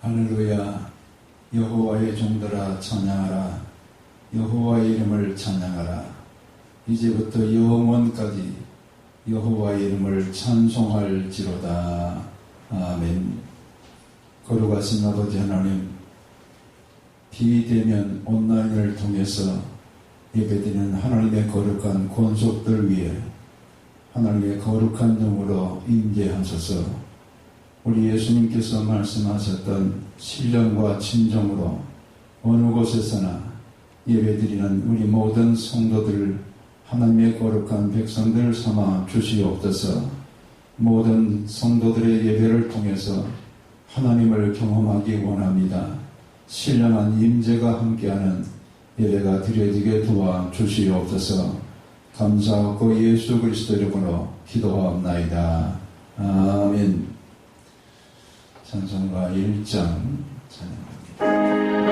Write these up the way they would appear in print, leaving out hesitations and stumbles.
할렐루야. 여호와의 종들아 찬양하라. 여호와의 이름을 찬양하라. 이제부터 영원까지 여호와의 이름을 찬송할지로다. 아멘. 거룩하신 아버지 하나님, 비대면 온라인을 통해서 예배드리는 하나님의 거룩한 권속들 위에 하나님의 거룩한 영으로 임재하소서. 우리 예수님께서 말씀하셨던 신령과 친정으로 어느 곳에서나 예배드리는 우리 모든 성도들, 하나님의 거룩한 백성들 삼아 주시옵소서. 모든 성도들의 예배를 통해서 하나님을 경험하기 원합니다. 신령한 임재가 함께하는 예배가 드려지게 도와 주시옵소서. 감사하고 예수 그리스도 이름으로 기도하옵나이다. 아멘. 찬송가 1장 찬양합니다.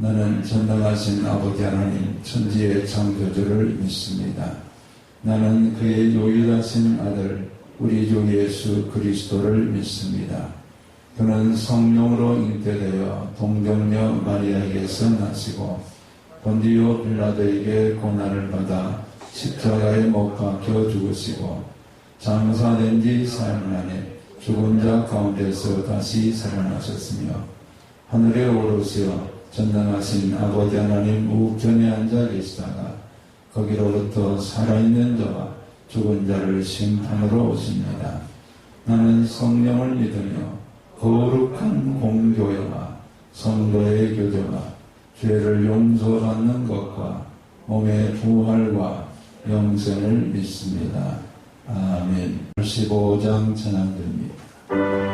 나는 전능하신 아버지 하나님 천지의 창조주를 믿습니다. 나는 그의 유일하신 아들 우리 주 예수 그리스도를 믿습니다. 그는 성령으로 잉태되어 동정녀 마리아에게서 나시고 본디오 빌라도에게 고난을 받아 십자가에 못 박혀 죽으시고 장사된 지 사흘 만에 죽은 자 가운데서 다시 살아나셨으며 하늘에 오르시어 전능하신 아버지 하나님 우편에 앉아 계시다가 거기로부터 살아있는 자와 죽은 자를 심판으로 오십니다. 나는 성령을 믿으며 거룩한 공교회와 성도의 교제와 죄를 용서받는 것과 몸의 부활과 영생을 믿습니다. 아멘. 15장 찬양드립니다. 이렇게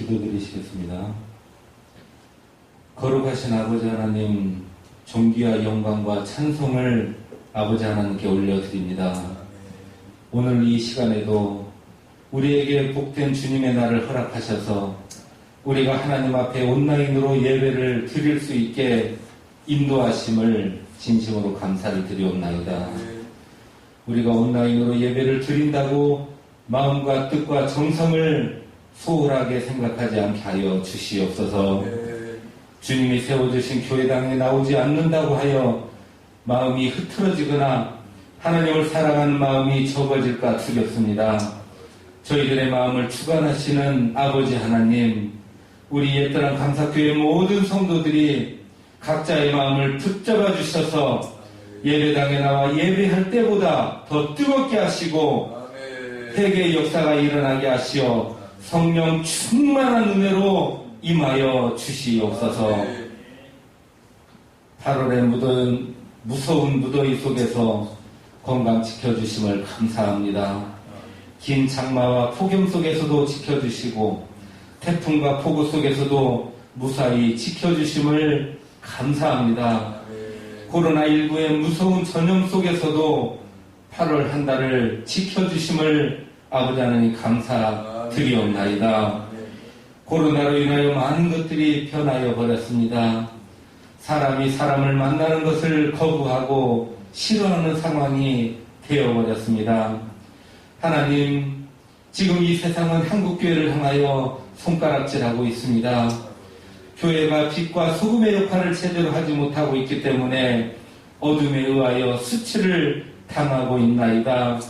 기도드리시겠습니다. 거룩하신 아버지 하나님, 존귀와 영광과 찬송을 아버지 하나님께 올려드립니다. 오늘 이 시간에도 우리에게 복된 주님의 날을 허락하셔서 우리가 하나님 앞에 온라인으로 예배를 드릴 수 있게 인도하심을 진심으로 감사를 드리옵나이다. 우리가 온라인으로 예배를 드린다고 마음과 뜻과 정성을 소홀하게 생각하지 않게 하여 주시옵소서. 주님이 세워주신 교회당에 나오지 않는다고 하여 마음이 흐트러지거나 하나님을 사랑하는 마음이 적어질까 두렵습니다. 저희들의 마음을 주관하시는 아버지 하나님, 우리 옛사랑 감사교회 모든 성도들이 각자의 마음을 붙잡아 주셔서 예배당에 나와 예배할 때보다 더 뜨겁게 하시고 회개의 역사가 일어나게 하시어 성령 충만한 은혜로 임하여 주시옵소서. 8월에 묻은 무서운 무더위 속에서 건강 지켜주심을 감사합니다. 긴 장마와 폭염 속에서도 지켜주시고 태풍과 폭우 속에서도 무사히 지켜주심을 감사합니다. 코로나19의 무서운 전염 속에서도 8월 한 달을 지켜주심을 아버지 하나님 감사드리옵나이다. 코로나로 인하여 많은 것들이 변하여 버렸습니다. 사람이 사람을 만나는 것을 거부하고 싫어하는 상황이 되어버렸습니다. 하나님, 지금 이 세상은 한국교회를 향하여 손가락질하고 있습니다. 교회가 빛과 소금의 역할을 제대로 하지 못하고 있기 때문에 어둠에 의하여 수치를 당하고 있나이다.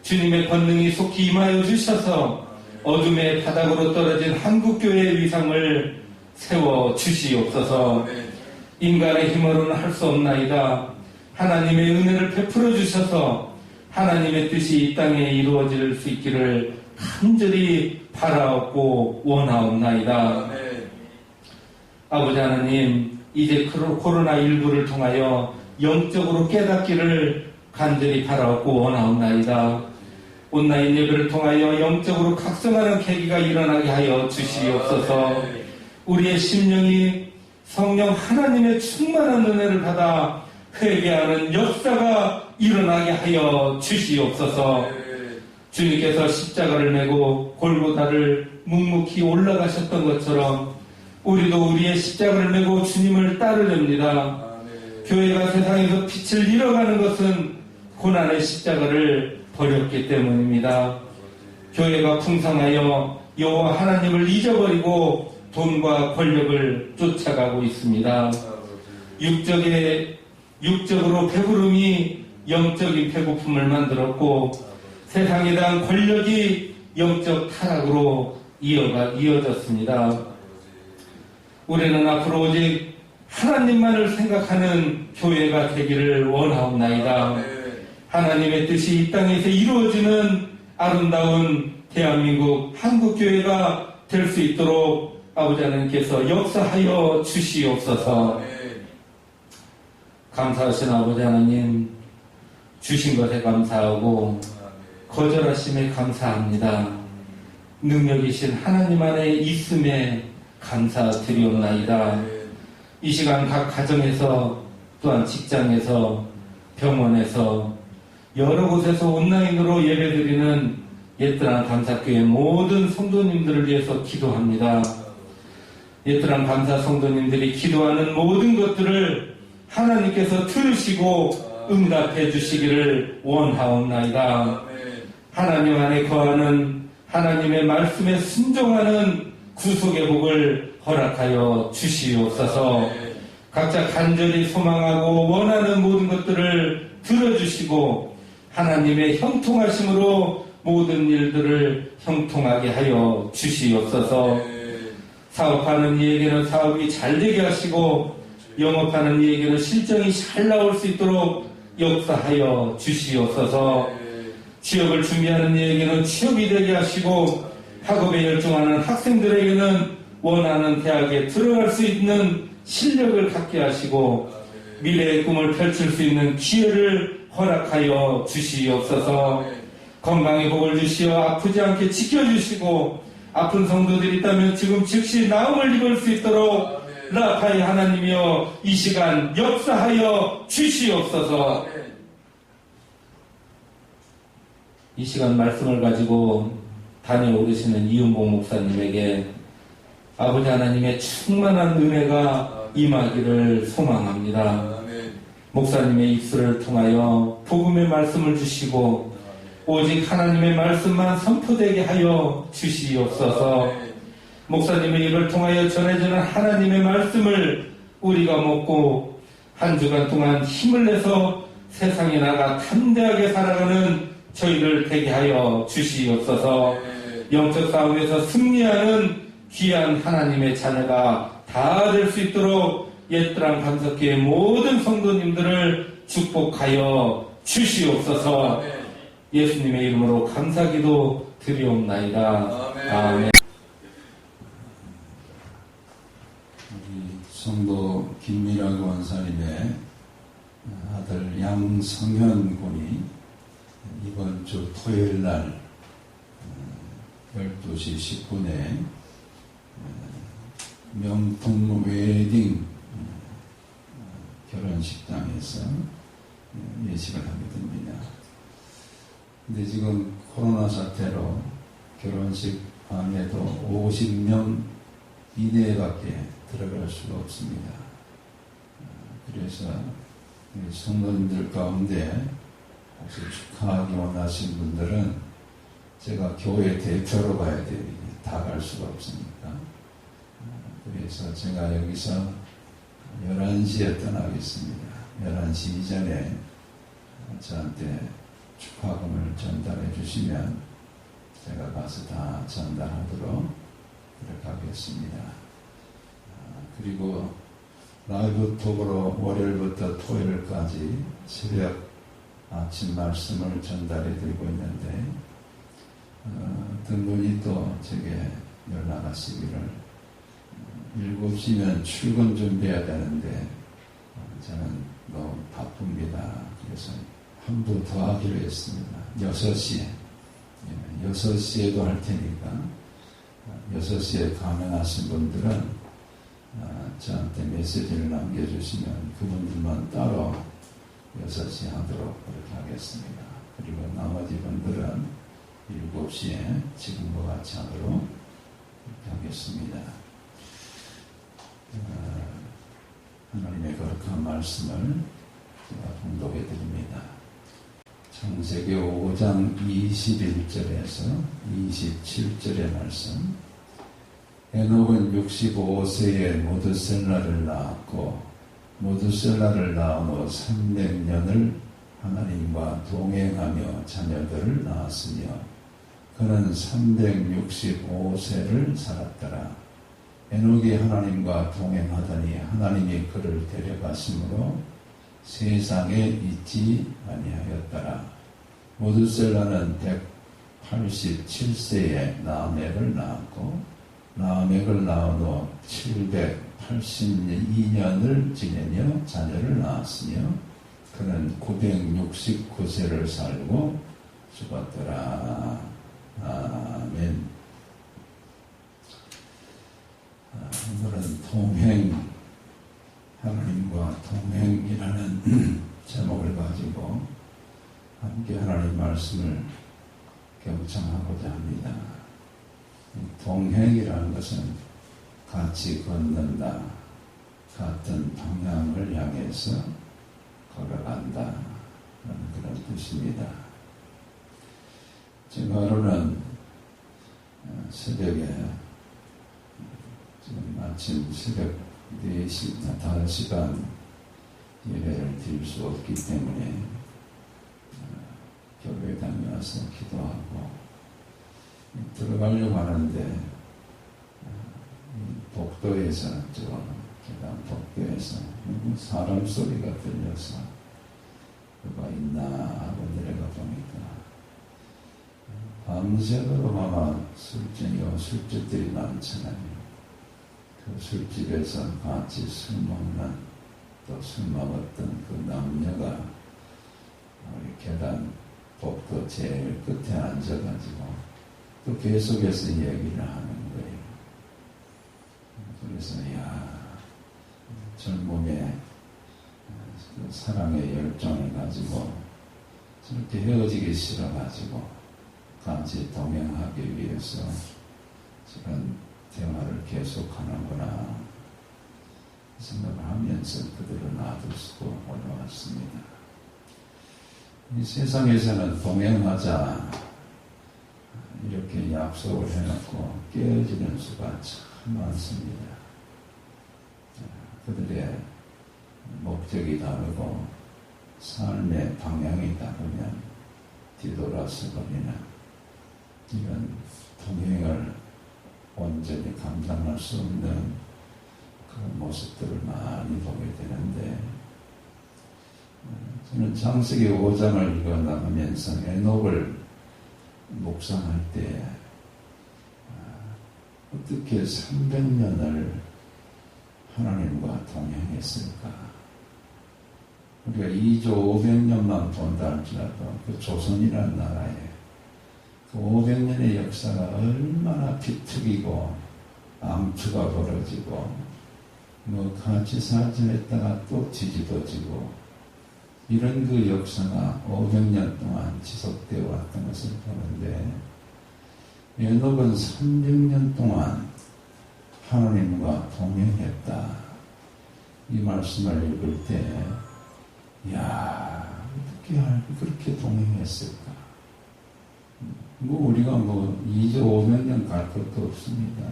주님의 권능이 속히 임하여 주셔서 어둠의 바닥으로 떨어진 한국교회의 위상을 세워 주시옵소서. 인간의 힘으로는 할 수 없나이다. 하나님의 은혜를 베풀어 주셔서 하나님의 뜻이 이 땅에 이루어질 수 있기를 간절히 바라옵고 원하옵나이다. 아버지 하나님, 이제 코로나19를 통하여 영적으로 깨닫기를 간절히 바라옵고 원하옵나이다. 온라인 예배를 통하여 영적으로 각성하는 계기가 일어나게 하여 주시옵소서. 우리의 심령이 성령 하나님의 충만한 은혜를 받아 회개하는 역사가 일어나게 하여 주시옵소서. 주님께서 십자가를 메고 골고다를 묵묵히 올라가셨던 것처럼 우리도 우리의 십자가를 메고 주님을 따르렵니다. 교회가 세상에서 빛을 잃어가는 것은 고난의 십자가를 버렸기 때문입니다. 교회가 풍성하여 여호와 하나님을 잊어버리고 돈과 권력을 쫓아가고 있습니다. 육적으로 배부름이 영적인 배고픔을 만들었고 세상에 대한 권력이 영적 타락으로 이어졌습니다. 우리는 앞으로 오직 하나님만을 생각하는 교회가 되기를 원하옵나이다. 하나님의 뜻이 이 땅에서 이루어지는 아름다운 대한민국 한국교회가 될 수 있도록 아버지 하나님께서 역사하여 주시옵소서. 감사하신 아버지 하나님, 주신 것에 감사하고 거절하심에 감사합니다. 능력이신 하나님 안에 있음에 감사드리옵나이다. 이 시간 각 가정에서 또한 직장에서 병원에서 여러 곳에서 온라인으로 예배드리는 옛사랑 감사교회 모든 성도님들을 위해서 기도합니다. 옛사랑 감사 성도님들이 기도하는 모든 것들을 하나님께서 들으시고 응답해 주시기를 원하옵나이다. 하나님 안에 거하는 하나님의 말씀에 순종하는 구속의 복을 허락하여 주시옵소서. 각자 간절히 소망하고 원하는 모든 것들을 들어주시고 하나님의 형통하심으로 모든 일들을 형통하게 하여 주시옵소서. 사업하는 이에게는 사업이 잘 되게 하시고 영업하는 이에게는 실정이 잘 나올 수 있도록 역사하여 주시옵소서. 취업을 준비하는 이에게는 취업이 되게 하시고 학업에 열중하는 학생들에게는 원하는 대학에 들어갈 수 있는 실력을 갖게 하시고 미래의 꿈을 펼칠 수 있는 기회를 허락하여 주시옵소서. 건강의 복을 주시어 아프지 않게 지켜주시고 아픈 성도들이 있다면 지금 즉시 나음을 입을 수 있도록 라파의 하나님이여 이 시간 역사하여 주시옵소서. 이 시간 말씀을 가지고 다녀오르시는 이은복 목사님에게 아버지 하나님의 충만한 은혜가 임하기를 소망합니다. 목사님의 입술을 통하여 복음의 말씀을 주시고 오직 하나님의 말씀만 선포되게 하여 주시옵소서. 목사님의 입을 통하여 전해지는 하나님의 말씀을 우리가 먹고 한 주간 동안 힘을 내서 세상에 나가 담대하게 살아가는 저희를 되게 하여 주시옵소서. 영적 싸움에서 승리하는 귀한 하나님의 자녀가 다 될 수 있도록 옛사랑 감석교회 모든 성도님들을 축복하여 주시옵소서. 예수님의 이름으로 감사기도 드리옵나이다. 아멘. 우리 성도 김미라 권사님의 아들 양성현 군이 이번 주 토요일 날 12시 10분에 명품 웨딩 결혼식장에서 예식을 하게 됩니다. 근데 지금 코로나 사태로 결혼식 안에도 50명 이내밖에 들어갈 수가 없습니다. 그래서 성도님들 가운데 혹시 축하하기 원하신 분들은 제가 교회 대표로 가야 되니 다 갈 수가 없으니까 그래서 제가 여기서 11시에 떠나겠습니다. 11시 이전에 저한테 축하금을 전달해 주시면 제가 가서 다 전달하도록 그렇게 하겠습니다. 그리고 라이브 톡으로 월요일부터 토요일까지 새벽 아침 말씀을 전달해 드리고 있는데 어떤 분이 또 제게 연락하시기를 7시면 출근 준비해야 되는데 저는 너무 바쁩니다. 그래서 한 분 더 하기로 했습니다. 6시에 6시에도 할 테니까 6시에 가능하신 분들은 저한테 메시지를 남겨주시면 그분들만 따로 6시에 하도록 그렇게 하겠습니다. 그리고 나머지 분들은 7시에 지금과 같이 하도록 그렇게 하겠습니다. 하나님의 거룩한 말씀을 제가 봉독해 드립니다. 창세기 5장 21절에서 27절의 말씀. 에녹은 65세에 모드셀라를 낳았고 모드셀라를 낳은 후 300년을 하나님과 동행하며 자녀들을 낳았으며 그는 365세를 살았더라. 에녹이 하나님과 동행하더니 하나님이 그를 데려가심으로 세상에 있지 아니하였더라. 모드셀라는 187세에 라멕을 낳았고 라멕을 낳은 후 782년을 지내며 자녀를 낳았으며 그는 969세를 살고 죽었더라. 아멘. 오늘은 동행, 하나님과 동행이라는 제목을 가지고 함께 하나님 말씀을 경청하고자 합니다. 동행이라는 것은 같이 걷는다, 같은 방향을 향해서 걸어간다 라는 그런 뜻입니다. 제가 하루는 새벽에 지금 아침 새벽 4시, 5시 반 예배를 드릴 수 없기 때문에 교회에 다녀와서 기도하고 들어가려고 하는데 복도에서 계단 복도에서 사람 소리가 들려서 누가 있나 하고 내려가 보니까 밤새도록 아마 술집들이 많잖아요. 그 술집에서 같이 술 먹는 또 술 먹었던 그 남녀가 우리 계단 복도 제일 끝에 앉아가지고 또 계속해서 얘기를 하는 거예요. 그래서 젊음에 사랑의 열정을 가지고 저렇게 헤어지기 싫어가지고 같이 동행하기 위해서 저런 대화를 계속하는구나 생각을 하면서 그들을 놔두고 올라왔습니다. 이 세상에서는 동행하자 이렇게 약속을 해놓고 깨어지는 수가 참 많습니다. 그들의 목적이 다르고 삶의 방향이 다르면 뒤돌아서 버리는 이런 동행을 온전히 감당할 수 없는 그런 모습들을 많이 보게 되는데, 저는 창세기 5장을 읽어나가면서 에녹을 묵상할 때 어떻게 300년을 하나님과 동행했을까? 우리가 2조 500년만 본다 할지라도 그 조선이라는 나라에 그 500년의 역사가 얼마나 비특이고 암투가 벌어지고 같이 살자 했다가 또 뒤집어지고 이런 그 역사가 500년 동안 지속되어 왔던 것을 보는데, 에녹은 300년 동안 하나님과 동행했다. 이 말씀을 읽을 때, 어떻게 그렇게 동행했을까? 우리가 2조 500년 갈 것도 없습니다.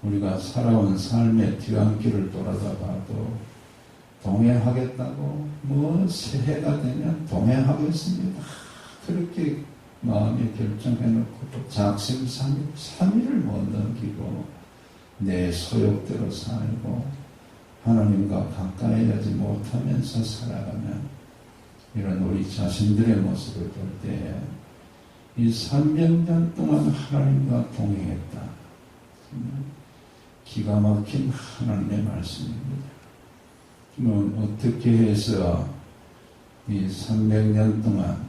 우리가 살아온 삶의 뒤안길을 돌아다 봐도 동행하겠다고 새해가 되면 동행하겠습니다. 그렇게 마음에 결정해놓고 또 작심삼일 3일을 못 넘기고 내 소욕대로 살고 하나님과 가까이 하지 못하면서 살아가면 이런 우리 자신들의 모습을 볼 때 이 300년 동안 하나님과 동행했다. 기가 막힌 하나님의 말씀입니다. 어떻게 해서 이 300년 동안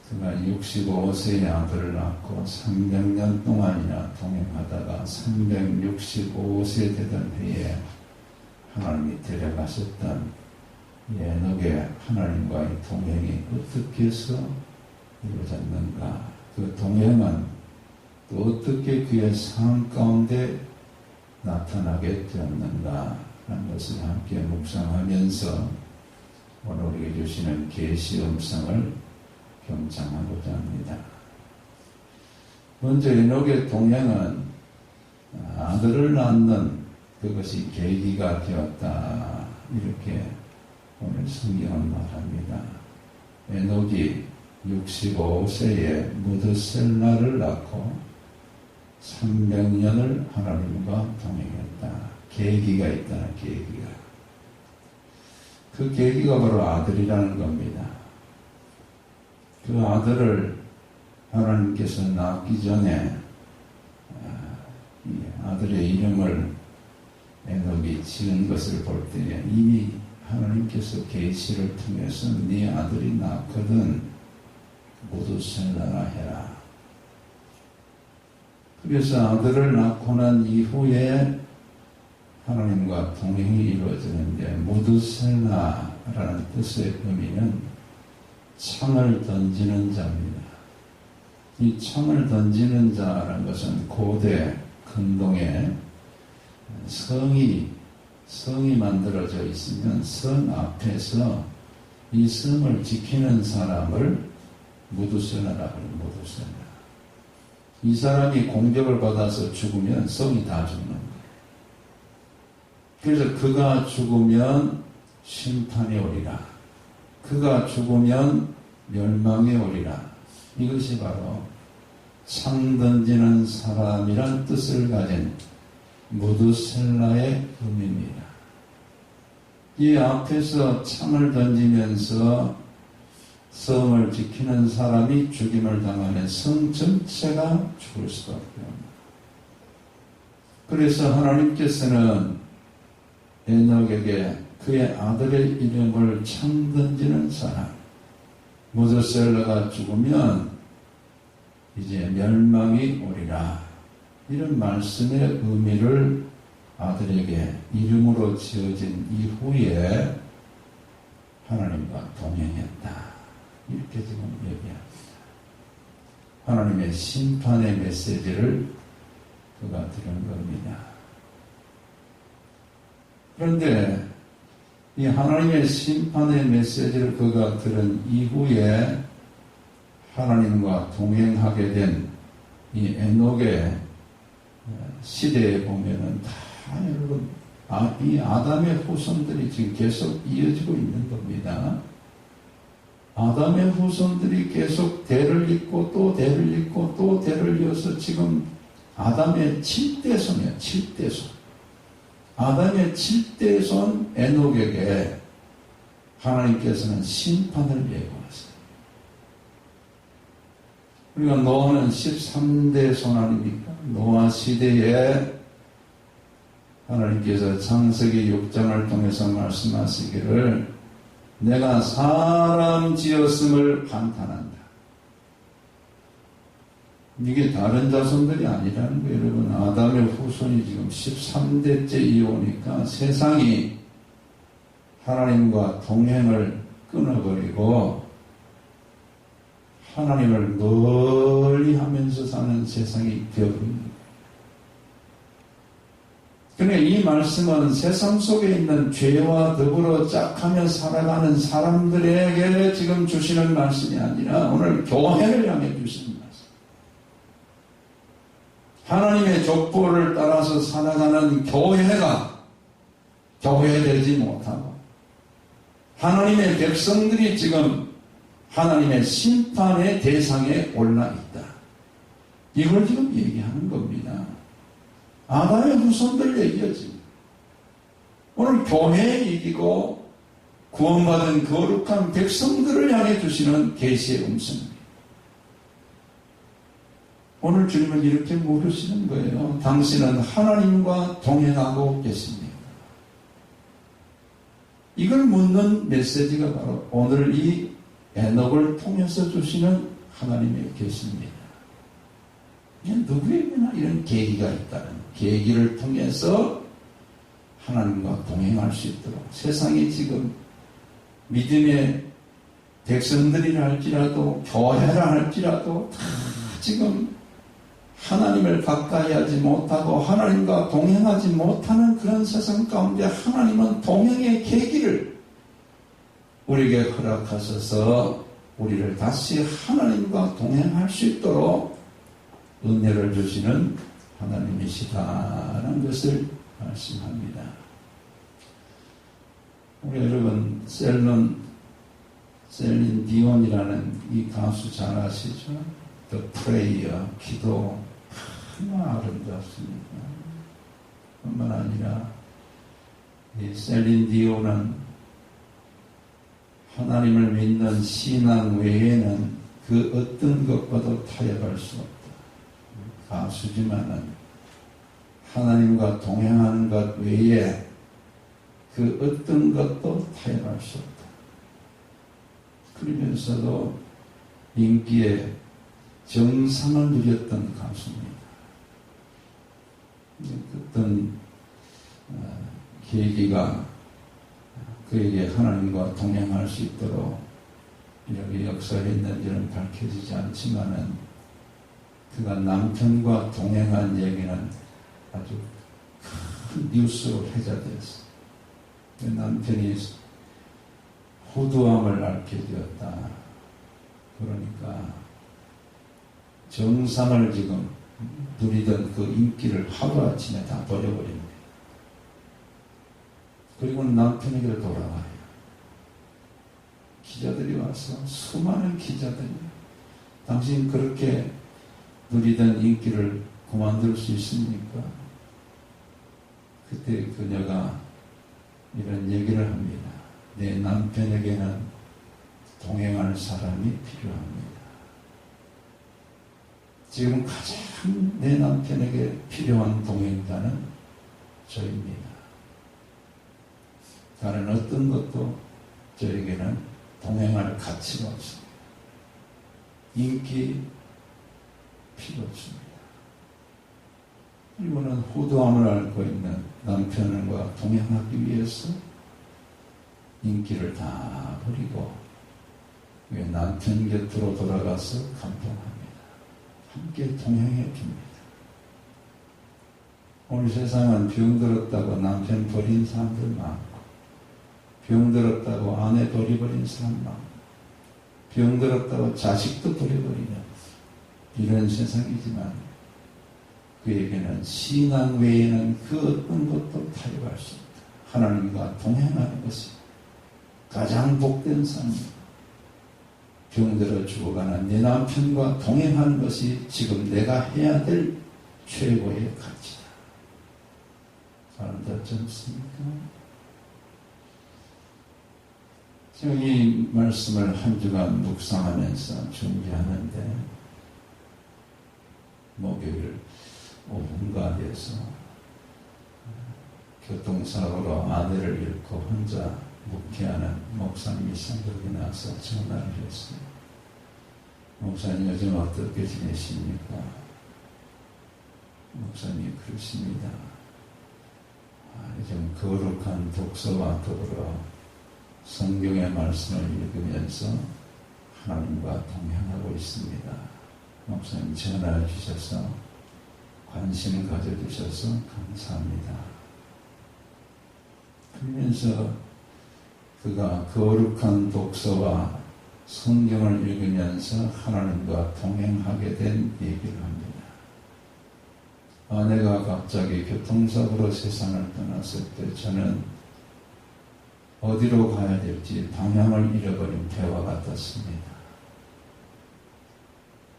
그가 65세의 아들을 낳고 300년 동안이나 동행하다가 365세 되던 해에 하나님이 데려가셨던 에녹의 하나님과의 동행이 어떻게 해서 이루어졌는가? 그 동행은 또 어떻게 그의 삶 가운데 나타나게 되었는가 하는 것을 함께 묵상하면서 오늘 우리에게 주시는 계시 음성을 경청하고자 합니다. 먼저 에녹의 동행은 아들을 낳는 그것이 계기가 되었다, 이렇게 오늘 성경은 말합니다. 에녹이 65세에 무드셀라를 낳고 300년을 하나님과 동행했다. 계기가 있다는 계기가. 그 계기가 바로 아들이라는 겁니다. 그 아들을 하나님께서 낳기 전에 이 아들의 이름을 에녹이 지은 것을 볼 때 이미 하나님께서 계시를 통해서 네 아들이 낳거든 무드셀라라 해라. 그래서 아들을 낳고 난 이후에 하나님과 동행이 이루어지는데, 무드셀라라는 뜻의 의미는 창을 던지는 자입니다. 이 창을 던지는 자라는 것은 고대 근동에 성이 만들어져 있으면 성 앞에서 이 성을 지키는 사람을 무드셀라라고 해요. 무드셀라. 이 사람이 공격을 받아서 죽으면 성이 다 죽는 거예요. 그래서 그가 죽으면 심판이 오리라. 그가 죽으면 멸망이 오리라. 이것이 바로 창 던지는 사람이란 뜻을 가진 무드셀라의 의미입니다. 이 앞에서 창을 던지면서 성을 지키는 사람이 죽임을 당하면 성 전체가 죽을 수밖에 없습니다. 그래서 하나님께서는 에녹에게 그의 아들의 이름을 창 던지는 사람, 무드셀라가 죽으면 이제 멸망이 오리라. 이런 말씀의 의미를 아들에게 이름으로 지어진 이후에 하나님과 동행했다. 이렇게 지금 얘기합니다. 하나님의 심판의 메시지를 그가 들은 겁니다. 그런데 이 하나님의 심판의 메시지를 그가 들은 이후에 하나님과 동행하게 된 이 에녹의 시대에 보면은 다 여러분 이 아담의 후손들이 지금 계속 이어지고 있는 겁니다. 아담의 후손들이 계속 대를 잇고 또 대를 잇고 또 대를 이어서 지금 아담의 7대손이에요. 7대손. 아담의 7대손 에녹에게 하나님께서는 심판을 예고하세요. 우리가 노아는 13대손 아닙니까? 노아 시대에 하나님께서 창세기 6장을 통해서 말씀하시기를 내가 사람 지었음을 감탄한다. 이게 다른 자손들이 아니라는 거예요. 여러분, 아담의 후손이 지금 13대째 이어오니까 세상이 하나님과 동행을 끊어버리고 하나님을 멀리 하면서 사는 세상이 되어버립니다. 그러니까 이 말씀은 세상 속에 있는 죄와 더불어 짝하며 살아가는 사람들에게 지금 주시는 말씀이 아니라 오늘 교회를 향해 주시는 말씀. 하나님의 족보를 따라서 살아가는 교회가 교회되지 못하고 하나님의 백성들이 지금 하나님의 심판의 대상에 올라 있다. 이걸 지금 얘기하는 겁니다. 아담의 후손들 얘기하지. 오늘 교회에 이기고 구원받은 거룩한 백성들을 향해 주시는 계시의 음성입니다. 오늘 주님은 이렇게 물으시는 거예요. 당신은 하나님과 동행하고 계십니까? 이걸 묻는 메시지가 바로 오늘 이 에녹을 통해서 주시는 하나님의 계시입니다. 누구에게나 이런 계기가 있다는 계기를 통해서 하나님과 동행할 수 있도록 세상이 지금 믿음의 백성들이라 할지라도 교회라 할지라도 다 지금 하나님을 가까이 하지 못하고 하나님과 동행하지 못하는 그런 세상 가운데 하나님은 동행의 계기를 우리에게 허락하셔서 우리를 다시 하나님과 동행할 수 있도록 은혜를 주시는 하나님이시다라는 것을 말씀합니다. 우리 여러분 셀린 디온이라는 이 가수 잘 아시죠? The Prayer, 기도 정말 아름답습니다. 뿐만 아니라 이 셀린 디온은 하나님을 믿는 신앙 외에는 그 어떤 것과도 타협할 수 없다. 가수지만은 하나님과 동행하는 것 외에 그 어떤 것도 타협할 수 없다. 그러면서도 인기의 정상을 누렸던 가수입니다. 어떤 계기가 그에게 하나님과 동행할 수 있도록 이렇게 역사했는지는 밝혀지지 않지만은 그가 남편과 동행한 얘기는 아주 큰 뉴스로 회자되었어요. 남편이 후두함을 앓게 되었다. 그러니까 정상을 지금 누리던 그 인기를 하루아침에 다 버려버립니다. 그리고 남편에게 돌아와요. 기자들이 와서 수많은 기자들이 당신 그렇게 누리던 인기를 그만둘 수 있습니까? 그때 그녀가 이런 얘기를 합니다. 내 남편에게는 동행할 사람이 필요합니다. 지금 가장 내 남편에게 필요한 동행자는 저입니다. 다른 어떤 것도 저에게는 동행할 가치가 없습니다. 인기, 피도 줍니다. 그리고는 후두함을 앓고 있는 남편과 동행하기 위해서 인기를 다 버리고 남편 곁으로 돌아가서 감동합니다. 함께 동행해 줍니다. 오늘 세상은 병들었다고 남편 버린 사람들 많고, 병들었다고 아내 버려버린 사람 많고, 병들었다고 자식도 버려버리는 이런 세상이지만, 그에게는 신앙 외에는 그 어떤 것도 타협할 수 없다. 하나님과 동행하는 것이 가장 복된 삶입니다. 병들어 죽어가는 내 남편과 동행하는 것이 지금 내가 해야 될 최고의 가치다. 아름답지 않습니까? 제가 이 말씀을 한 주간 묵상하면서 준비하는데, 목요일 오후가 돼서 교통사고로 아내를 잃고 혼자 목회하는 목사님이 생각이 나서 전화를 했어요. 목사님 요즘 어떻게 지내십니까? 목사님이 그러십니다. 요즘 거룩한 독서와 더불어 성경의 말씀을 읽으면서 하나님과 동행하고 있습니다. 목사님 전화해 주셔서 관심 가져주셔서 감사합니다. 그러면서 그가 거룩한 독서와 성경을 읽으면서 하나님과 동행하게 된 얘기를 합니다. 아내가 갑자기 교통사고로 세상을 떠났을 때 저는 어디로 가야 될지 방향을 잃어버린 배와 같았습니다.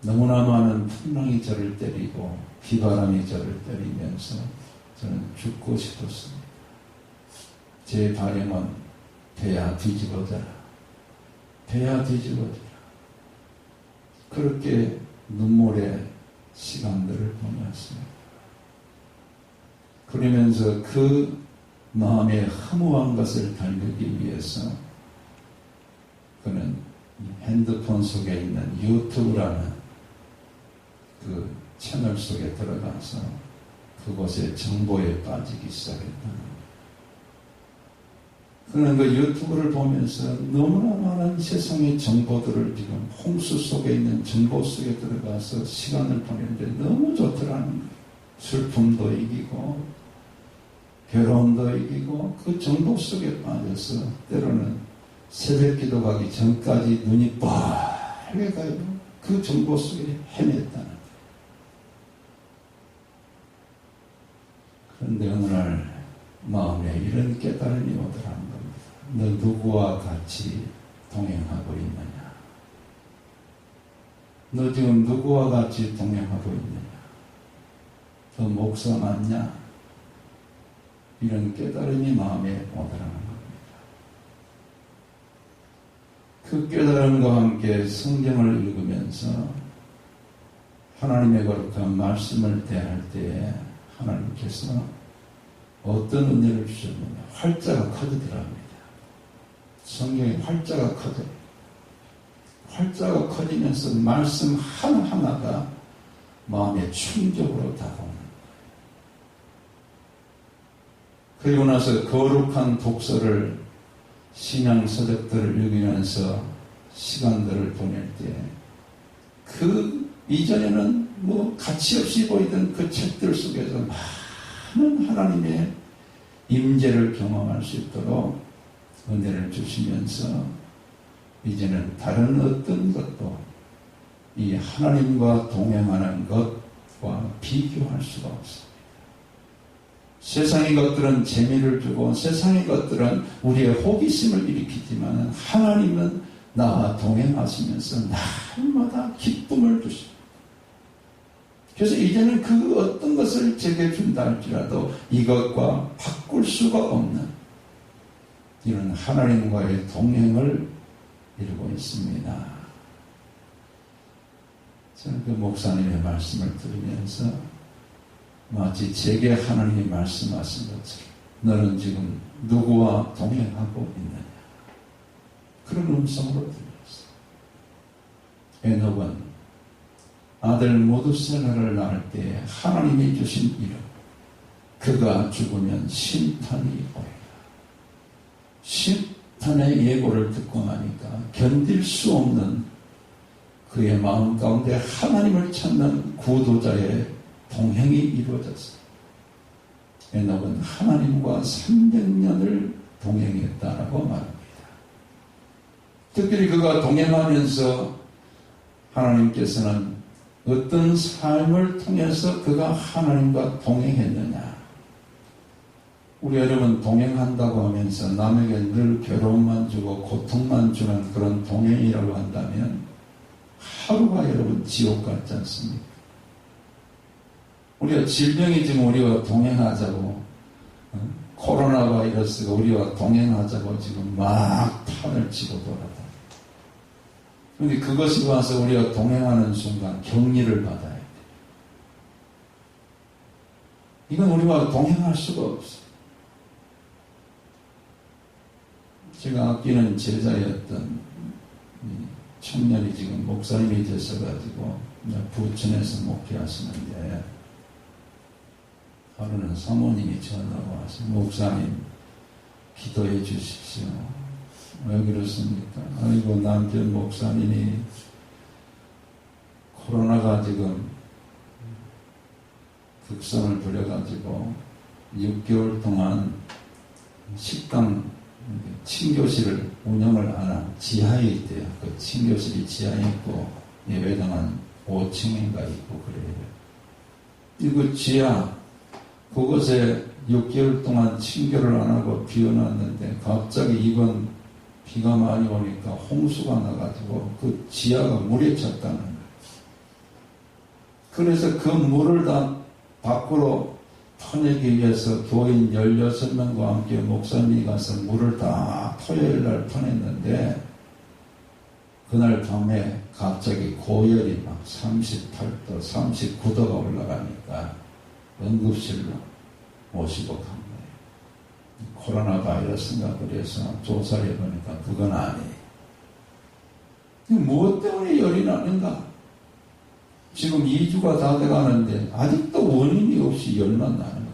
너무나 많은 풍랑이 저를 때리고 비바람이 저를 때리면서 저는 죽고 싶었습니다. 제 바람은 배야 뒤집어져라. 배야 뒤집어져라. 그렇게 눈물의 시간들을 보냈습니다. 그러면서 그 마음의 허무한 것을 달래기 위해서 그는 핸드폰 속에 있는 유튜브라는 그 채널 속에 들어가서 그곳에 정보에 빠지기 시작했다. 그는 그 유튜브를 보면서 너무나 많은 세상의 정보들을 지금 홍수 속에 있는 정보 속에 들어가서 시간을 보내는데 너무 좋더라는 거예요. 슬픔도 이기고 괴로움도 이기고 그 정보 속에 빠져서 때로는 새벽 기도 가기 전까지 눈이 빨개 가요. 그 정보 속에 헤맸다는 거예요. 그런데 어느 날 마음에 이런 깨달음이 오더라는 겁니다. 너 누구와 같이 동행하고 있느냐? 너 지금 누구와 같이 동행하고 있느냐? 너 목사 맞냐? 이런 깨달음이 마음에 오더라는 겁니다. 그 깨달음과 함께 성경을 읽으면서 하나님의 거룩한 말씀을 대할 때에 하나님께서 어떤 은혜를 주셨느냐? 활자가 커지더랍니다. 성경의 활자가 커져요. 활자가 커지면서 말씀 하나하나가 마음의 충격으로 다가오는 거예요. 그리고 나서 거룩한 독서를 신앙 서적들을 읽으면서 시간들을 보낼 때 그 이전에는 뭐 가치 없이 보이던 그 책들 속에서 많은 하나님의 임재를 경험할 수 있도록 은혜를 주시면서 이제는 다른 어떤 것도 이 하나님과 동행하는 것과 비교할 수가 없습니다. 세상의 것들은 재미를 주고 세상의 것들은 우리의 호기심을 일으키지만 하나님은 나와 동행하시면서 날마다 기쁨을 주십니다. 그래서 이제는 그 어떤 것을 제게 준다 할지라도 이것과 바꿀 수가 없는 이런 하나님과의 동행을 이루고 있습니다. 저는 그 목사님의 말씀을 들으면서 마치 제게 하나님이 말씀하신 것처럼 너는 지금 누구와 동행하고 있느냐? 그런 음성으로 들렸어요. 에녹은 아들 모두셀라를 낳을 때에 하나님이 주신 이름, 그가 죽으면 심판이 오리라. 심판의 예고를 듣고 나니까 견딜 수 없는 그의 마음 가운데 하나님을 찾는 구도자의 동행이 이루어졌어요. 에녹은 하나님과 300년을 동행했다라고 말합니다. 특별히 그가 동행하면서 하나님께서는 어떤 삶을 통해서 그가 하나님과 동행했느냐. 우리 여러분 동행한다고 하면서 남에게 늘 괴로움만 주고 고통만 주는 그런 동행이라고 한다면 하루가 여러분 지옥 같지 않습니까? 우리가 질병이 지금 우리와 동행하자고, 코로나 바이러스가 우리와 동행하자고 지금 막 판을 치고 돌아다. 그런데 그것이 와서 우리가 동행하는 순간 격리를 받아야 돼. 이건 우리와 동행할 수가 없어. 제가 아끼는 제자였던 청년이 지금 목사님이 되셔가지고 부천에서 목회하시는데 하루는 사모님이 전화가 와서 목사님 기도해 주십시오. 왜 그렇습니까? 아이고 남편 목사님이 코로나가 지금 극성을 부려가지고 6개월 동안 식당 친교실을 운영을 안 하고 지하에 있대요. 그 친교실이 지하에 있고 예배당은 5층인가 있고 그래요. 이거 지하 그곳에 6개월 동안 친교를 안 하고 비워놨는데 갑자기 이번 비가 많이 오니까 홍수가 나가지고 그 지하가 물에 찼다는 거예요. 그래서 그 물을 다 밖으로 퍼내기 위해서 교인 16명과 함께 목사님이 가서 물을 다 토요일 날 퍼냈는데 그날 밤에 갑자기 고열이 막 38도, 39도가 올라가니까 응급실로 모시고 간 거예요. 코로나 바이러스인가 그래서 조사를 해보니까 그건 아니에요. 무엇 때문에 열이 나는가? 지금 2주가 다 돼가는데 아직도 원인이 없이 열만 나는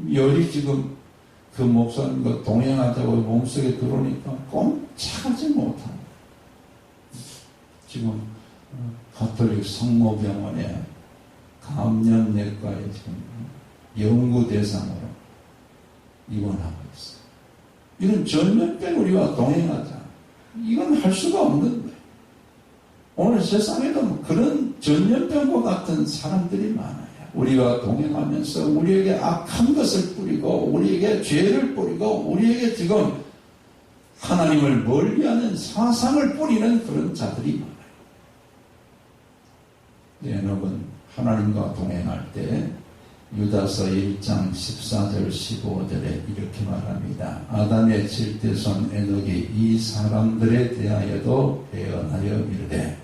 거예요. 열이 지금 그 목사님과 동행하자고 몸속에 들어오니까 꼼짝하지 못합니다. 지금 가톨릭 성모병원에 감염내과에 지금 연구 대상으로 입원하고 있어요. 이런 전염병 우리와 동행하자. 이건 할 수가 없는 거예요. 오늘 세상에도 그런 전염병과 같은 사람들이 많아요. 우리와 동행하면서 우리에게 악한 것을 뿌리고 우리에게 죄를 뿌리고 우리에게 지금 하나님을 멀리하는 사상을 뿌리는 그런 자들이 많아요. 에녹은 하나님과 동행할 때 유다서 1장 14절 15절에 이렇게 말합니다. 아담의 칠대손 에녹이 이 사람들에 대하여도 예언하여 이르되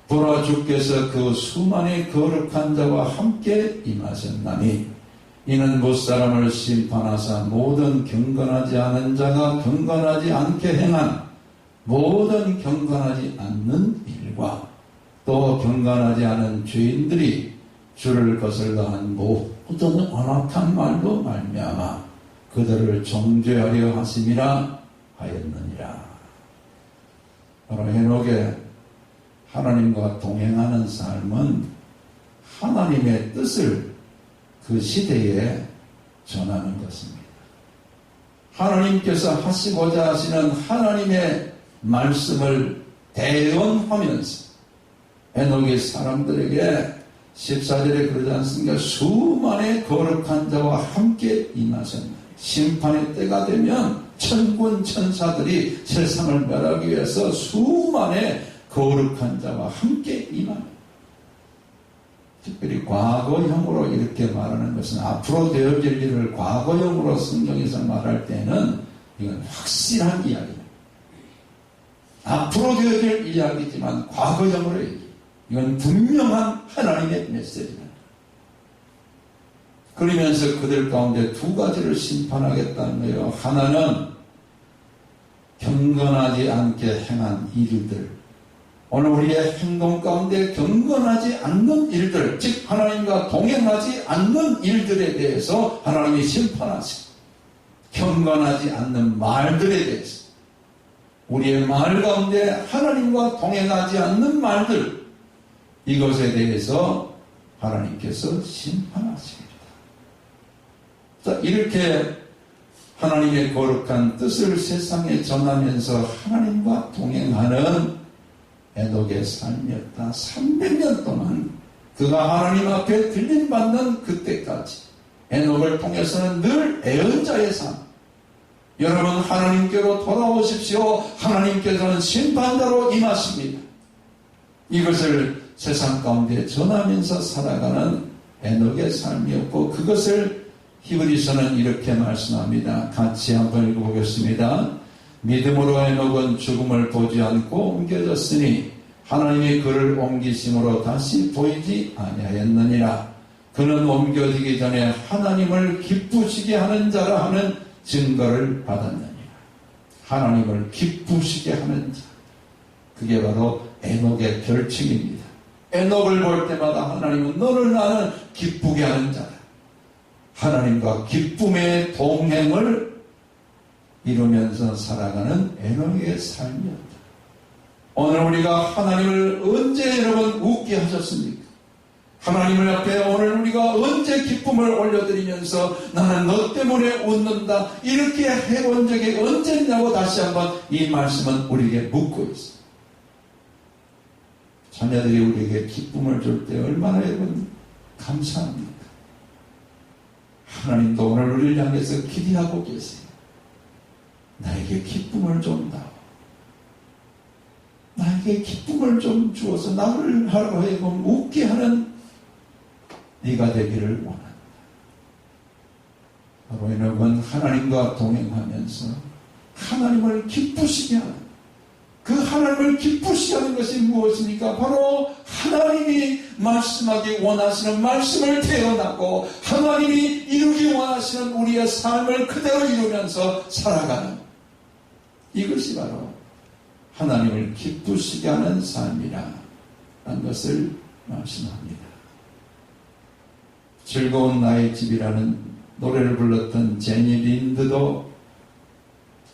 보라 주께서 그 수많은 거룩한 자와 함께 임하셨나니 이는 무사람을 심판하사 모든 경건하지 않은 자가 경건하지 않게 행한 모든 경건하지 않는 일과 또 경건하지 않은 죄인들이 주를 거슬러 한 모든 언악한 말로 말미암아 그들을 정죄하려 하심이라 하였느니라. 바로 에녹의 하나님과 동행하는 삶은 하나님의 뜻을 그 시대에 전하는 것입니다. 하나님께서 하시고자 하시는 하나님의 말씀을 대언하면서 에녹이 사람들에게 14절에 그러지 않습니까? 수많은 거룩한 자와 함께 임하셨나니 심판의 때가 되면 천군 천사들이 세상을 멸하기 위해서 수많은 거룩한 자와 함께 임합니다. 특별히 과거형으로 이렇게 말하는 것은 앞으로 되어질 일을 과거형으로 성경에서 말할 때는 이건 확실한 이야기입니다. 앞으로 되어질 이야기지만 과거형으로 얘기해요. 이건 분명한 하나님의 메시지입니다. 그러면서 그들 가운데 두 가지를 심판하겠다는 거예요. 하나는 경건하지 않게 행한 일들, 오늘 우리의 행동 가운데 경건하지 않는 일들, 즉 하나님과 동행하지 않는 일들에 대해서 하나님이 심판하시고, 경건하지 않는 말들에 대해서, 우리의 말 가운데 하나님과 동행하지 않는 말들, 이것에 대해서 하나님께서 심판하십니다. 자, 이렇게 하나님의 거룩한 뜻을 세상에 전하면서 하나님과 동행하는 에녹의 삶이었다. 300년 동안 그가 하나님 앞에 들림받는 그때까지 에녹을 통해서는 늘 애언자의 삶. 여러분, 하나님께로 돌아오십시오. 하나님께서는 심판자로 임하십니다. 이것을 세상 가운데 전하면서 살아가는 에녹의 삶이었고, 그것을 히브리서는 이렇게 말씀합니다. 같이 한번 읽어보겠습니다. 믿음으로 에녹은 죽음을 보지 않고 옮겨졌으니 하나님이 그를 옮기심으로 다시 보이지 아니하였느니라. 그는 옮겨지기 전에 하나님을 기쁘시게 하는 자라 하는 증거를 받았느니라. 하나님을 기쁘시게 하는 자. 그게 바로 에녹의 별칭입니다. 에녹을 볼 때마다 하나님은 너를 나는 기쁘게 하는 자다. 하나님과 기쁨의 동행을 이루면서 살아가는 에녹의 삶이었다. 오늘 우리가 하나님을 언제 여러분 웃게 하셨습니까? 하나님을 앞에 오늘 우리가 언제 기쁨을 올려드리면서 나는 너 때문에 웃는다 이렇게 해본 적이 언제 있냐고 다시 한번 이 말씀은 우리에게 묻고 있습니다. 자녀들이 우리에게 기쁨을 줄 때 얼마나 여러분 감사합니까? 하나님도 오늘 우리를 향해서 기대하고 계세요. 나에게 기쁨을 좀 다오. 나에게 기쁨을 좀 주어서 나를 하여금 웃게 하는 네가 되기를 원한다. 바로 에녹은 하나님과 동행하면서 하나님을 기쁘시게 하는, 그 하나님을 기쁘시게 하는 것이 무엇입니까? 바로 하나님이 말씀하기 원하시는 말씀을 태어나고 하나님이 이루기 원하시는 우리의 삶을 그대로 이루면서 살아가는, 이것이 바로 하나님을 기쁘시게 하는 삶이라는 것을 말씀합니다. 즐거운 나의 집이라는 노래를 불렀던 제니 린드도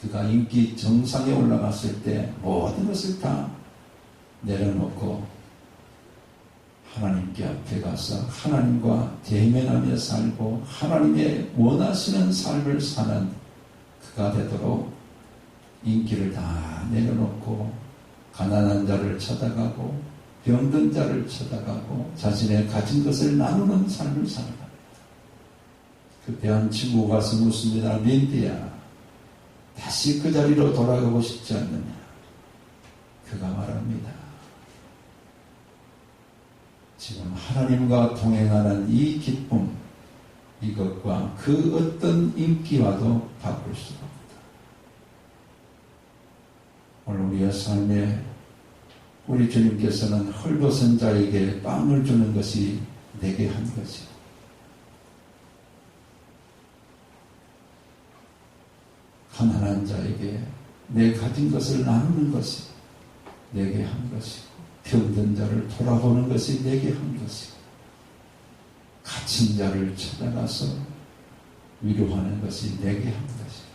그가 인기 정상에 올라갔을 때 모든 것을 다 내려놓고 하나님께 앞에 가서 하나님과 대면하며 살고 하나님의 원하시는 삶을 사는 그가 되도록 인기를 다 내려놓고 가난한 자를 찾아가고 병든 자를 찾아가고 자신의 가진 것을 나누는 삶을 살아갑니다. 그때 한 친구가 가서 묻습니다. 린디야, 다시 그 자리로 돌아가고 싶지 않느냐? 그가 말합니다. 지금 하나님과 동행하는 이 기쁨, 이것과 그 어떤 인기와도 바꿀 수가 없다. 오늘 우리의 삶에 우리 주님께서는 헐벗은 자에게 빵을 주는 것이 내게 한 것이고, 가난한 자에게 내 가진 것을 나누는 것이 내게 한 것이고, 병든 자를 돌아보는 것이 내게 한 것이고, 갇힌 자를 찾아가서 위로하는 것이 내게 한 것이고,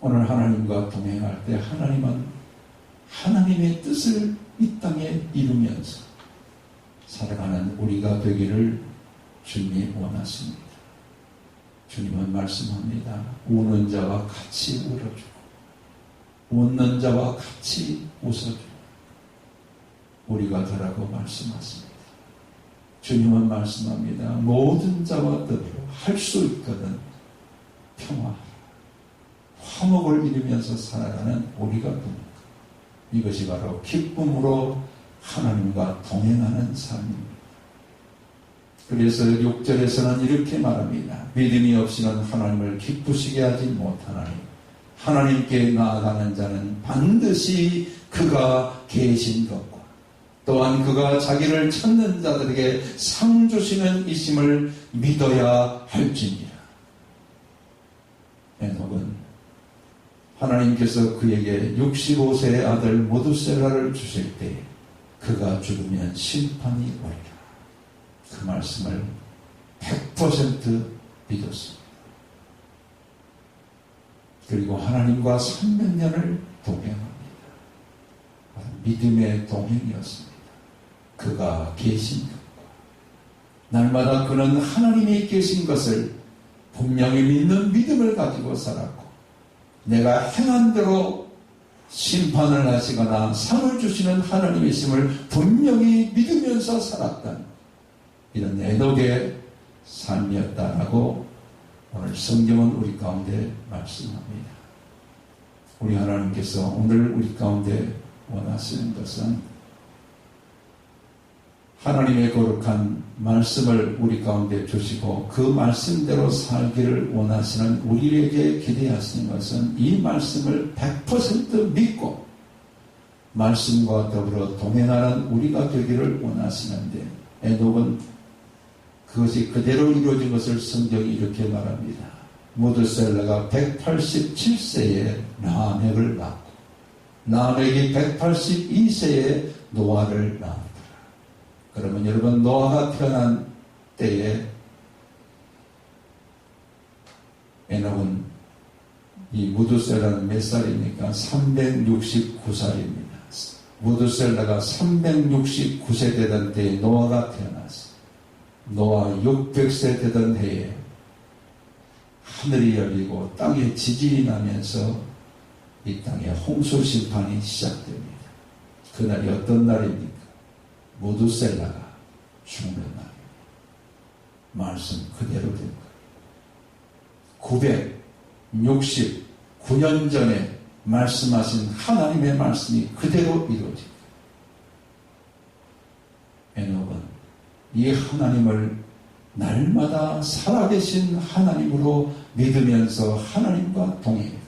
오늘 하나님과 동행할 때 하나님은 하나님의 뜻을 이 땅에 이루면서 살아가는 우리가 되기를 주님이 원하십니다. 주님은 말씀합니다. 우는 자와 같이 울어주고 웃는 자와 같이 웃어주고 우리가 되라고 말씀하십니다. 주님은 말씀합니다. 모든 자와 더불어 할 수 있거든 평화, 화목을 이루면서 살아가는 우리가 됩니다. 이것이 바로 기쁨으로 하나님과 동행하는 삶입니다. 그래서 6절에서는 이렇게 말합니다. 믿음이 없이는 하나님을 기쁘시게 하지 못하나니 하나님께 나아가는 자는 반드시 그가 계신 것과 또한 그가 자기를 찾는 자들에게 상 주시는 이심을 믿어야 할지니라. 에녹은 하나님께서 그에게 65세의 아들 모두셀라를 주실 때 그가 죽으면 심판이 오리라. 그 말씀을 100% 믿었습니다. 그리고 하나님과 300년을 동행합니다. 믿음의 동행이었습니다. 그가 계신 것과 날마다 그는 하나님이 계신 것을 분명히 믿는 믿음을 가지고 살았고, 내가 행한 대로 심판을 하시거나 상을 주시는 하나님이심을 분명히 믿으면서 살았던 이런 에녹의 삶이었다라고 오늘 성경은 우리 가운데 말씀합니다. 우리 하나님께서 오늘 우리 가운데 원하시는 것은 하나님의 거룩한 말씀을 우리 가운데 주시고 그 말씀대로 살기를 원하시는 우리에게 기대하시는 것은 이 말씀을 100% 믿고 말씀과 더불어 동행하는 우리가 되기를 원하시는데, 에녹은 그것이 그대로 이루어진 것을 성경이 이렇게 말합니다. 무드셀라가 187세에 라멕을 낳고 라멕이 182세에 노아를 낳았다. 그러면 여러분, 노아가 태어난 때에 에녹은 이 무드셀라는 몇 살입니까? 369살입니다. 무드셀라가 369세 되던 때에 노아가 태어났어요. 노아 600세 되던 해에 하늘이 열리고 땅에 지진이 나면서 이 땅에 홍수 심판이 시작됩니다. 그날이 어떤 날입니까? 무드셀라가 죽는 날입니다. 말씀 그대로 된 거예요. 969년 전에 말씀하신 하나님의 말씀이 그대로 이루어진 거예요. 에녹은 이 하나님을 날마다 살아계신 하나님으로 믿으면서 하나님과 동행했고,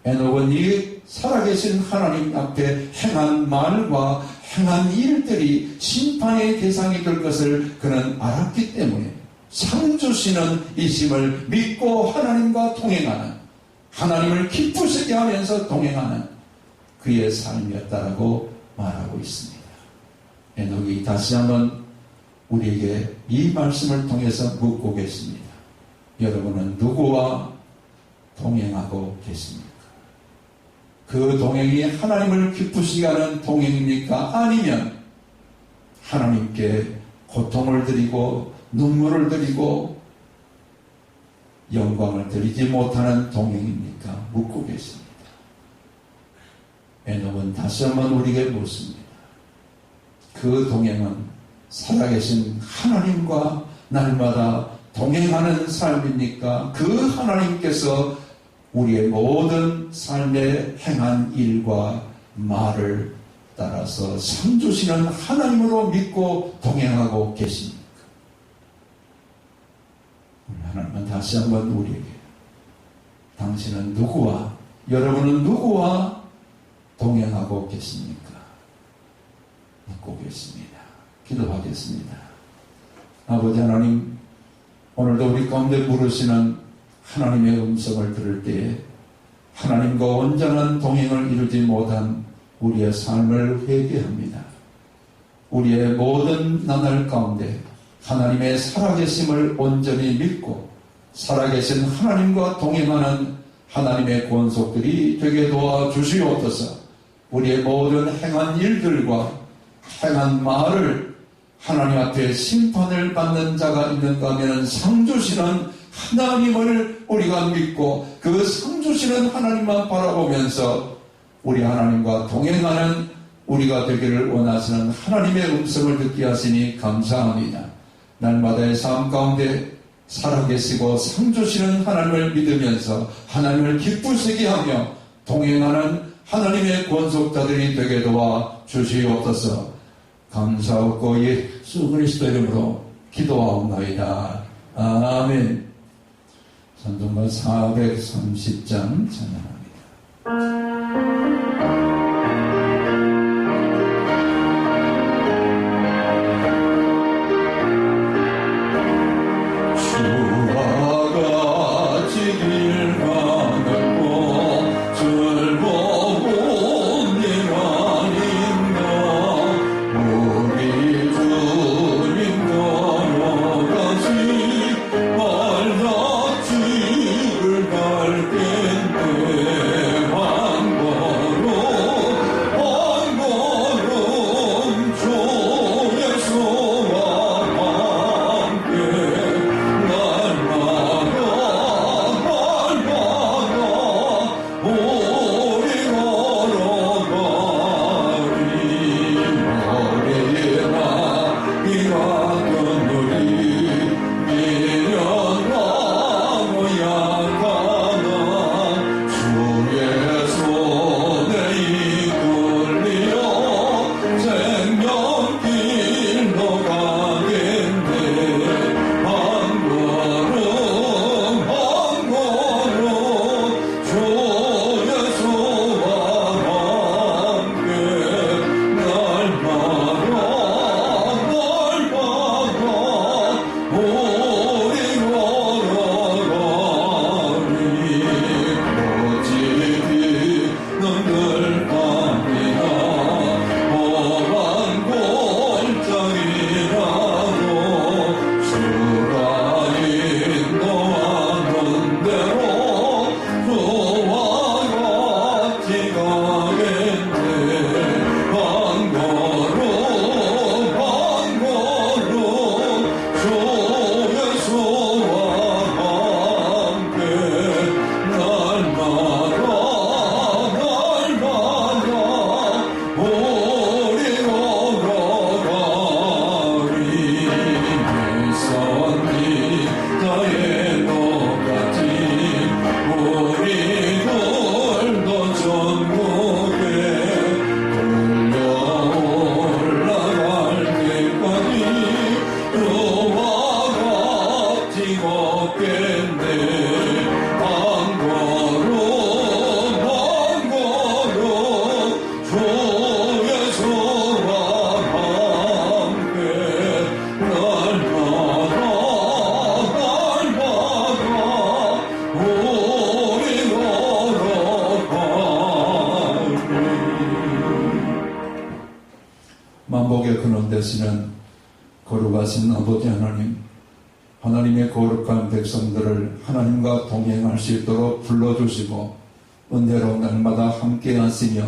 에녹은 이 살아계신 하나님 앞에 행한 말과 행한 일들이 심판의 대상이 될 것을 그는 알았기 때문에 상 주시는 이심을 믿고 하나님과 동행하는, 하나님을 기쁘시게 하면서 동행하는 그의 삶이었다라고 말하고 있습니다. 에녹이 다시 한번 우리에게 이 말씀을 통해서 묻고 계십니다. 여러분은 누구와 동행하고 계십니까? 그 동행이 하나님을 기쁘시게 하는 동행입니까? 아니면 하나님께 고통을 드리고 눈물을 드리고 영광을 드리지 못하는 동행입니까? 묻고 계십니다. 에녹은 다시 한번 우리에게 묻습니다. 그 동행은 살아계신 하나님과 날마다 동행하는 삶입니까? 그 하나님께서 우리의 모든 삶에 행한 일과 말을 따라서 상 주시는 하나님으로 믿고 동행하고 계십니까? 하나님은 다시 한번 우리에게, 당신은 누구와, 여러분은 누구와 동행하고 계십니까? 묻고 계십니다. 기도하겠습니다. 아버지 하나님, 오늘도 우리 가운데 물으시는 하나님의 음성을 들을 때에 하나님과 온전한 동행을 이루지 못한 우리의 삶을 회개합니다. 우리의 모든 나날 가운데 하나님의 살아계심을 온전히 믿고 살아계신 하나님과 동행하는 하나님의 권속들이 되게 도와주시옵소서. 우리의 모든 행한 일들과 행한 말을 하나님 앞에 심판을 받는 자가 있는가 하면 상 주시는 하나님을 우리가 믿고 그 상 주시는 하나님만 바라보면서 우리 하나님과 동행하는 우리가 되기를 원하시는 하나님의 음성을 듣게 하시니 감사합니다. 날마다의 삶 가운데 살아계시고 상 주시는 하나님을 믿으면서 하나님을 기쁘시게 하며 동행하는 하나님의 권속자들이 되게 도와 주시옵소서. 감사하고 예수 그리스도 이름으로 기도하옵나이다. 아멘. 찬송가 430장 찬양합니다. 주와 같이 길 가는고 없겠네. 번거로 주 예수와 함께 날마다 우리 걸어가리. 만복의 근원 되시는 거룩하신 아버지 하나님, 하나님의 거룩한 백성들을 하나님과 동행할 수 있도록 불러주시고 은혜로 날마다 함께 하시며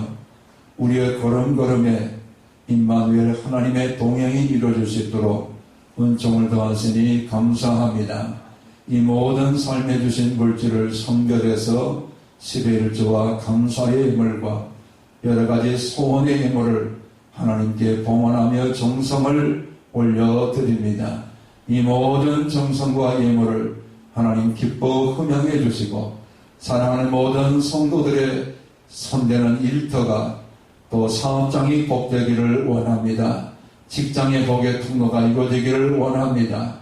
우리의 걸음걸음에 임마누엘 하나님의 동행이 이루어질 수 있도록 은총을 더하시니 감사합니다. 이 모든 삶에 주신 물질을 선별해서 11조와 감사의 예물과 여러가지 소원의 예물을 하나님께 봉헌하며 정성을 올려드립니다. 이 모든 정성과 예물을 하나님 기뻐 흠양해 주시고 사랑하는 모든 성도들의 손대는 일터가 또 사업장이 복되기를 원합니다. 직장의 복의 통로가 이루어지기를 원합니다.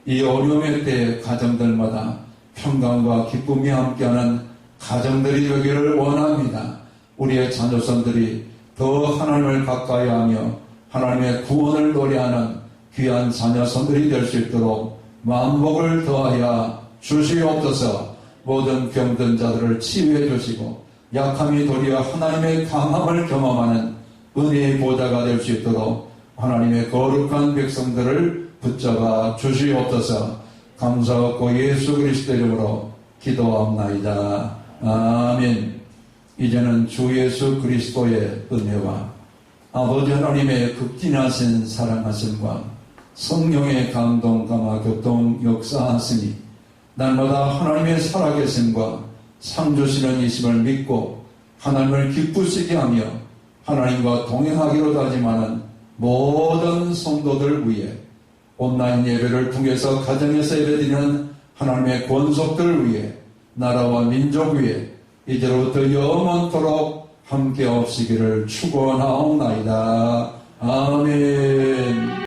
이 어려움의 때에 가정들마다 평강과 기쁨이 함께하는 가정들이 되기를 원합니다. 우리의 자녀선들이 더 하나님을 가까이 하며 하나님의 구원을 노래하는 귀한 자녀선들이 될 수 있도록 만복을 더하여 주시옵소서. 모든 병든 자들을 치유해 주시고 약함이 도리어 하나님의 강함을 경험하는 은혜의 보좌가 될 수 있도록 하나님의 거룩한 백성들을 붙잡아 주시옵소서. 감사하고 예수 그리스도 이름으로 기도합나이다. 아멘. 이제는 주 예수 그리스도의 은혜와 아버지 하나님의 극진하신 사랑하심과 성령의 감동, 감화, 교통, 역사하시니 날마다 하나님의 살아계심과 상주시는 이심을 믿고 하나님을 기쁘시게 하며 하나님과 동행하기로 다짐하는 모든 성도들 위해 온라인 예배를 통해서 가정에서 예배드리는 하나님의 권속들 위해 나라와 민족 위해 이제로부터 영원토록 함께 없으기를 축원하옵나이다. 아멘.